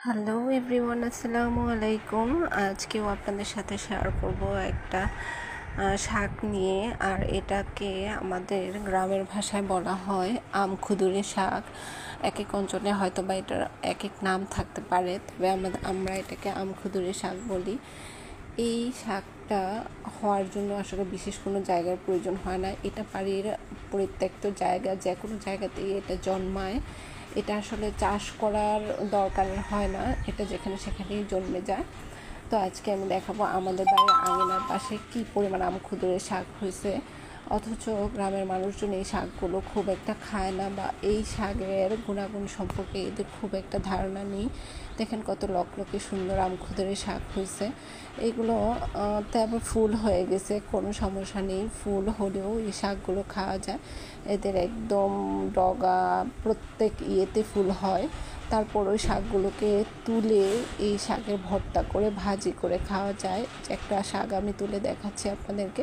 Hello everyone, আসসালামু আলাইকুম। আজকেও আপনাদের সাথে শেয়ার করব একটা শাক নিয়ে। আর এটাকে আমাদের গ্রামের ভাষায় বলা হয় আমখুদুরি শাক। এক এক অঞ্চলে হয়তো বা এটার এক এক নাম থাকতে পারে, তবে আমরা এটাকে আমখুদুরি শাক বলি। এই শাকটা হওয়ার জন্য আসলে বিশেষ কোনো জায়গার প্রয়োজন হয় না। এটা বাড়ির পরিত্যক্ত জায়গা, যে কোনো জায়গাতেই এটা জন্মায়। এটা আসলে চাষ করার দরকার হয় না, এটা যেখানে সেখানেই জন্মে যায়। তো আজকে আমি দেখাবো আমাদের বাড়ির আঙিনার পাশে কী পরিমাণ আমখুদুরের শাক হয়েছে, অথচ গ্রামের মানুষজন এই শাকগুলো খুব একটা খায় না, বা এই শাকের গুণাগুণ সম্পর্কে এদের খুব একটা ধারণা নেই। দেখেন কত লকলকে সুন্দর আমখুদুরের শাক হয়েছে। এইগুলো আবার ফুল হয়ে গেছে, কোনো সমস্যা নেই, ফুল হলেও এই শাকগুলো খাওয়া যায়। এদের একদম ডগা প্রত্যেক ইয়েতে ফুল হয়। তারপর ওই শাকগুলোকে তুলে এই শাকের ভর্তা করে ভাজি করে খাওয়া যায়। একটা শাক আমি তুলে দেখাচ্ছি আপনাদেরকে।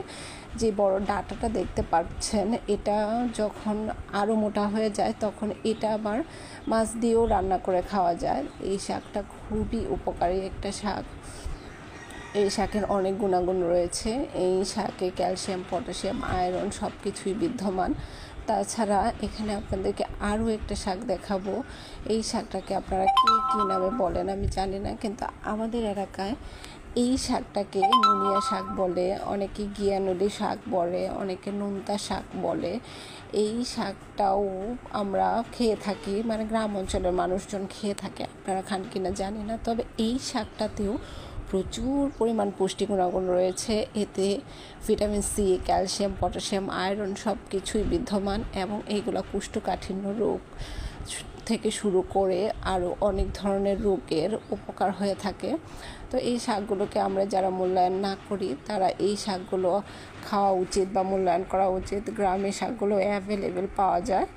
যে বড় ডাঁটাটা দেখতে পাচ্ছেন, এটা যখন আরও মোটা হয়ে যায় তখন এটা আবার মাছ দিয়েও রান্না করে খাওয়া যায়। এই শাকটা খুবই উপকারী একটা শাক। এই শাকের অনেক গুণাগুণ রয়েছে। এই শাকে ক্যালসিয়াম, পটাশিয়াম, আয়রন সব কিছুই বিদ্যমান। তাছাড়া এখানে আপনাদেরকে আরও একটা শাক দেখাবো। এই শাকটাকে আপনারা কী নামে বলেন আমি জানি না, কিন্তু আমাদের এলাকায় এই শাকটাকে নুনিয়া শাক বলে, অনেকে গিয়ানলি শাক বলে, অনেকে নোনতা শাক বলে। এই শাকটাও আমরা খেয়ে থাকি, মানে গ্রাম অঞ্চলের মানুষজন খেয়ে থাকে। আপনারা খান কিনা জানি না, তবে এই শাকটাতেও প্রচুর পরিমাণ পুষ্টি গুণাগুণ রয়েছে। এতে vitamin C, calcium, potassium, iron সব কিছুই বিদ্যমান, এবং এইগুলো কোষ্ঠকাঠিন্য রোগ থেকে শুরু করে আরও অনেক ধরনের রোগের উপকার হয়ে থাকে। তো এই শাকগুলোকে আমরা যারা মূল্যায়ন না করি, তারা এই শাকগুলো খাওয়া উচিত বা মূল্যায়ন করা উচিত। গ্রামে শাকগুলো অ্যাভেলেবেল পাওয়া যায়।